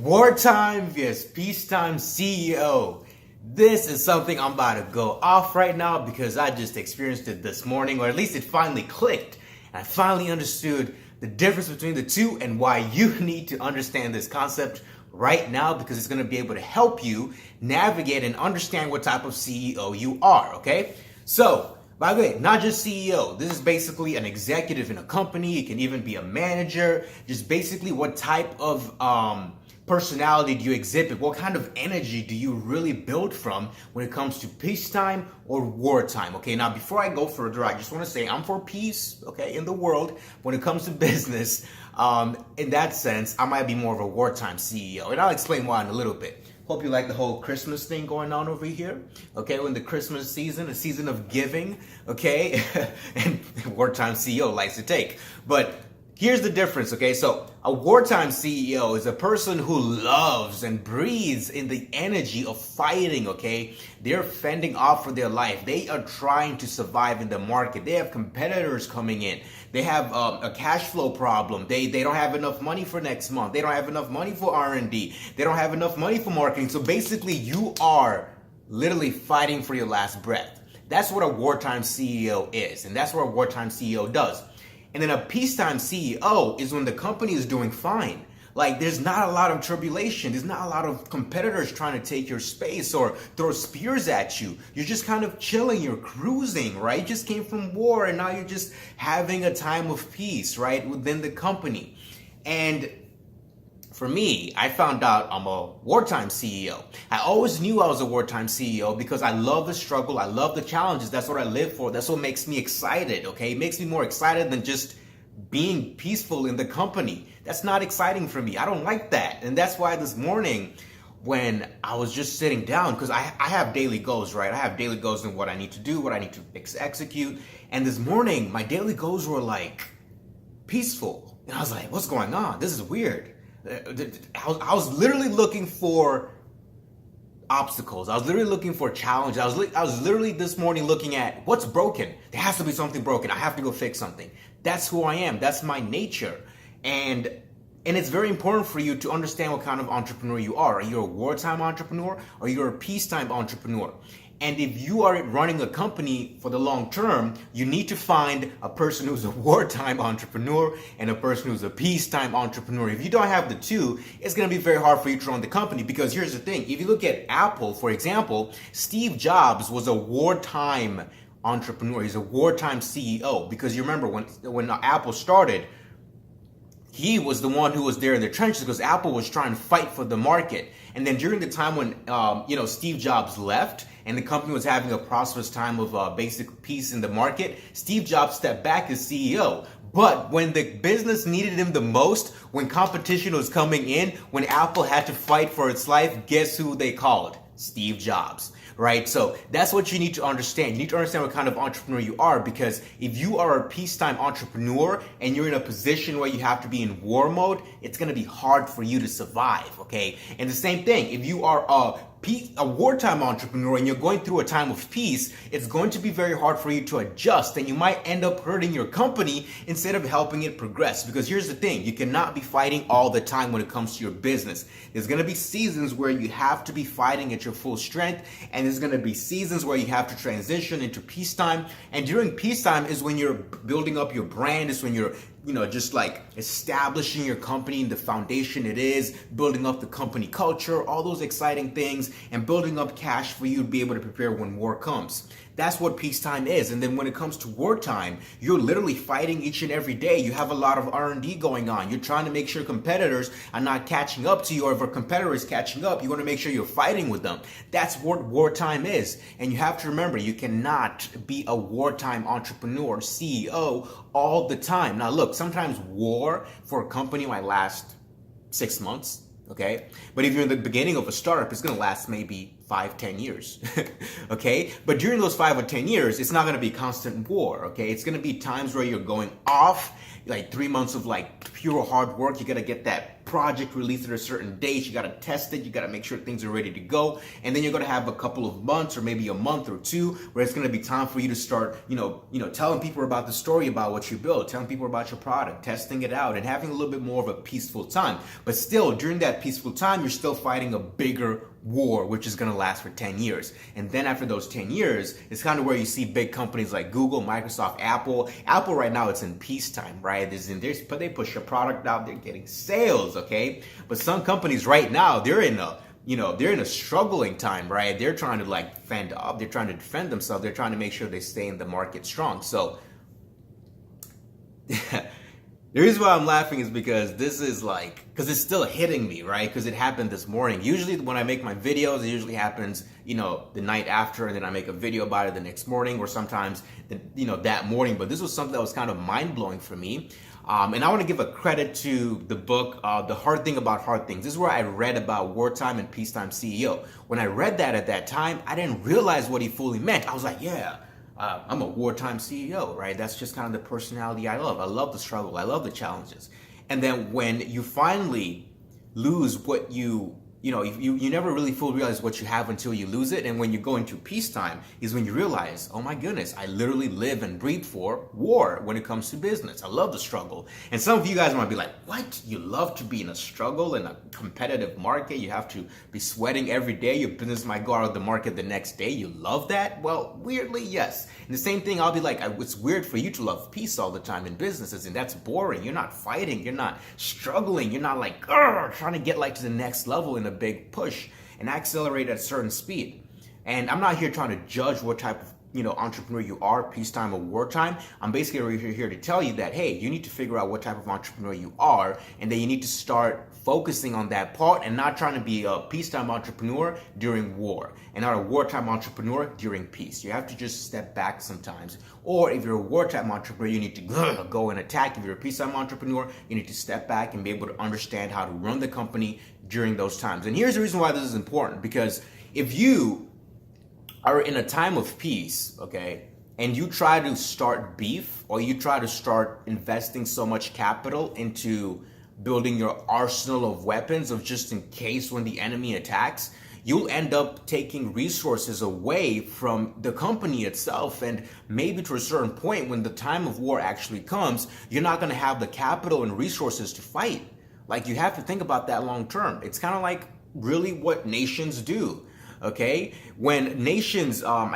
Wartime vs. Peacetime CEO. This is something I'm about to go off right now because I just experienced it this morning, or at least it finally clicked. And I finally understood the difference between the two and why you need to understand this concept right now, because it's going to be able to help you navigate and understand what type of CEO you are, okay? So, by the way, not just CEO. This is basically an executive in a company. It can even be a manager. Just basically what type of personality do you exhibit? What kind of energy do you really build from when it comes to peacetime or wartime? Okay, now before I go further, I just want to say I'm for peace, okay, in the world. When it comes to business, in that sense, I might be more of a wartime CEO. And I'll explain why in a little bit. Hope you like the whole Christmas thing going on over here. Okay, when the Christmas season, a season of giving, okay, and wartime CEO likes to take. But here's the difference, okay? So a wartime CEO is a person who loves and breathes in the energy of fighting, okay? They're fending off for their life. They are trying to survive in the market. They have competitors coming in. They have a cash flow problem. They don't have enough money for next month. They don't have enough money for R&D. They don't have enough money for marketing. So basically, you are literally fighting for your last breath. That's what a wartime CEO is, and that's what a wartime CEO does. And then a peacetime CEO is when the company is doing fine. Like, there's not a lot of tribulation. There's not a lot of competitors trying to take your space or throw spears at you. You're just kind of chilling. You're cruising, right? You just came from war and now you're just having a time of peace, right? Within the company. And for me, I found out I'm a wartime CEO. I always knew I was a wartime CEO because I love the struggle. I love the challenges. That's what I live for. That's what makes me excited, okay? It makes me more excited than just being peaceful in the company. That's not exciting for me. I don't like that. And that's why this morning when I was just sitting down, because I have daily goals, right? I have daily goals in what I need to do, what I need to execute. And this morning, my daily goals were like peaceful. And I was like, what's going on? This is weird. I was literally looking for obstacles. I was literally looking for challenges. I was literally this morning looking at what's broken. There has to be something broken. I have to go fix something. That's who I am. That's my nature. And it's very important for you to understand what kind of entrepreneur you are. Are you a wartime entrepreneur or you're a peacetime entrepreneur? And if you are running a company for the long term, you need to find a person who's a wartime entrepreneur and a person who's a peacetime entrepreneur. If you don't have the two, it's going to be very hard for you to run the company, because here's the thing. If you look at Apple, for example, Steve Jobs was a wartime entrepreneur. He's a wartime CEO, because you remember when Apple started, he was the one who was there in the trenches because Apple was trying to fight for the market. And then during the time when Steve Jobs left and the company was having a prosperous time of basic peace in the market, Steve Jobs stepped back as CEO. But when the business needed him the most, when competition was coming in, when Apple had to fight for its life, guess who they called? Steve Jobs, right? So that's what you need to understand. You need to understand what kind of entrepreneur you are, because if you are a peacetime entrepreneur and you're in a position where you have to be in war mode, it's going to be hard for you to survive, okay? And the same thing, if you are a wartime entrepreneur and you're going through a time of peace, it's going to be very hard for you to adjust, and you might end up hurting your company instead of helping it progress. Because here's the thing, you cannot be fighting all the time when it comes to your business. There's going to be seasons where you have to be fighting at your full strength, and there's going to be seasons where you have to transition into peacetime. And during peacetime is when you're building up your brand, is when you're just like establishing your company in the foundation it is, building up the company culture, all those exciting things, and building up cash for you to be able to prepare when war comes. That's what peacetime is. And then when it comes to wartime, you're literally fighting each and every day. You have a lot of R&D going on. You're trying to make sure competitors are not catching up to you, or if a competitor is catching up, you want to make sure you're fighting with them. That's what wartime is. And you have to remember, you cannot be a wartime entrepreneur, CEO, all the time. Now look, sometimes war for a company might last 6 months, okay? But if you're in the beginning of a startup, it's going to last maybe 5-10 years, okay? But during those 5 or 10 years, it's not going to be constant war, okay? It's going to be times where you're going off, like 3 months of like pure hard work. You got to get that project released at a certain date. You got to test it. You got to make sure things are ready to go. And then you're going to have a couple of months or maybe a month or two where it's going to be time for you to start, telling people about the story about what you built, telling people about your product, testing it out, and having a little bit more of a peaceful time. But still, during that peaceful time, you're still fighting a bigger war, which is going to last for 10 years. And then after those 10 years, it's kind of where you see big companies like Google, Microsoft, Apple. Apple right now, it's in peacetime, right? But they push a product out, they're getting sales, okay? But some companies right now, they're in a struggling time, right? They're trying to fend up, they're trying to defend themselves, they're trying to make sure they stay in the market strong. So the reason why I'm laughing is because this is because it's still hitting me, right? Because it happened this morning. Usually when I make my videos, it usually happens, the night after, and then I make a video about it the next morning, or sometimes, that morning. But this was something that was kind of mind-blowing for me. And I want to give a credit to the book, The Hard Thing About Hard Things. This is where I read about wartime and peacetime CEO. When I read that at that time, I didn't realize what he fully meant. I was like, yeah. I'm a wartime CEO, right? That's just kind of the personality I love. I love the struggle. I love the challenges. And then when you finally lose what you never really fully realize what you have until you lose it. And when you go into peacetime is when you realize, oh my goodness, I literally live and breathe for war when it comes to business. I love the struggle. And some of you guys might be like, what? You love to be in a struggle in a competitive market? You have to be sweating every day. Your business might go out of the market the next day. You love that? Well, weirdly, yes. And the same thing, I'll be like, it's weird for you to love peace all the time in businesses, and that's boring. You're not fighting. You're not struggling. You're not trying to get to the next level in a big push and accelerate at a certain speed. And I'm not here trying to judge what type of entrepreneur you are, peacetime or wartime. I'm basically here to tell you that, hey, you need to figure out what type of entrepreneur you are, and then you need to start focusing on that part and not trying to be a peacetime entrepreneur during war and not a wartime entrepreneur during peace. You have to just step back sometimes. Or if you're a wartime entrepreneur, you need to go and attack. If you're a peacetime entrepreneur, you need to step back and be able to understand how to run the company during those times. And here's the reason why this is important, because if you are in a time of peace, okay, and you try to start beef, or you try to start investing so much capital into building your arsenal of weapons of just in case when the enemy attacks, you'll end up taking resources away from the company itself. And maybe to a certain point, when the time of war actually comes, you're not going to have the capital and resources to fight. You have to think about that long term. It's kind of like really what nations do. Okay, when nations, I'm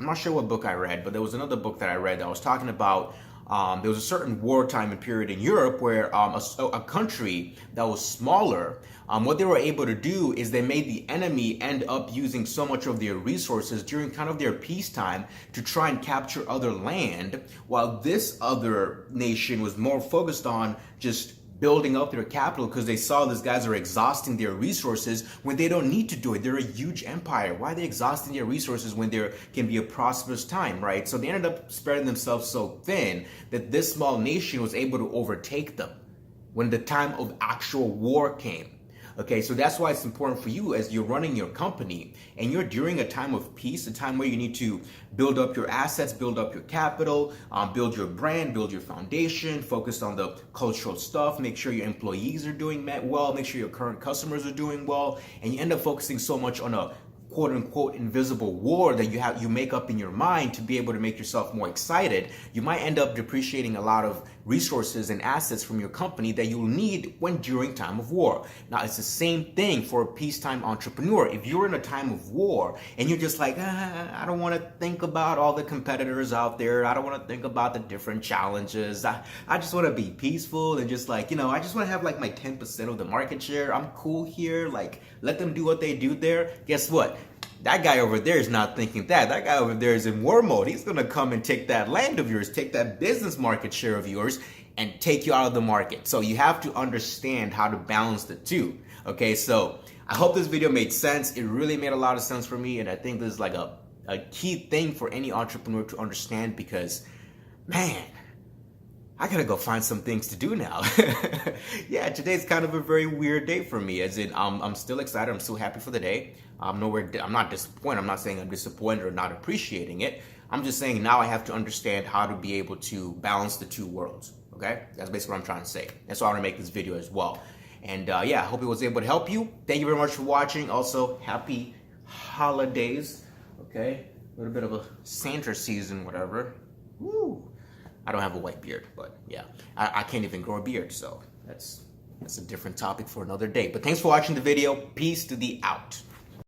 not sure what book I read, but there was another book that I read that was talking about, there was a certain wartime period in Europe where a country that was smaller, what they were able to do is they made the enemy end up using so much of their resources during kind of their peacetime to try and capture other land, while this other nation was more focused on just building up their capital, because they saw these guys are exhausting their resources when they don't need to do it. They're a huge empire. Why are they exhausting their resources when there can be a prosperous time, right? So they ended up spreading themselves so thin that this small nation was able to overtake them when the time of actual war came. Okay, so that's why it's important for you as you're running your company and you're during a time of peace, a time where you need to build up your assets, build up your capital, build your brand, build your foundation, focus on the cultural stuff, make sure your employees are doing well, make sure your current customers are doing well, and you end up focusing so much on a quote unquote invisible war that you make up in your mind to be able to make yourself more excited. You might end up depreciating a lot of resources and assets from your company that you'll need when during time of war. Now, it's the same thing for a peacetime entrepreneur. If you're in a time of war and you're just like, I don't want to think about all the competitors out there. I don't want to think about the different challenges. I just want to be peaceful and just I just want to have my 10% of the market share. I'm cool here. Let them do what they do there. Guess what? That guy over there is not thinking that. That guy over there is in war mode. He's going to come and take that land of yours, take that business market share of yours, and take you out of the market. So you have to understand how to balance the two. Okay, so I hope this video made sense. It really made a lot of sense for me, and I think this is a key thing for any entrepreneur to understand, because, man, I gotta go find some things to do now. Yeah, today's kind of a very weird day for me, as in I'm still excited. I'm still happy for the day. I'm not disappointed. I'm not saying I'm disappointed or not appreciating it. I'm just saying now I have to understand how to be able to balance the two worlds. Okay, that's basically what I'm trying to say. That's why I want to make this video as well. And yeah, I hope it was able to help you. Thank you very much for watching. Also, happy holidays. Okay, a little bit of a Santa season, whatever. Woo! I don't have a white beard, but yeah, I can't even grow a beard, so that's a different topic for another day. But thanks for watching the video. Peace to the out.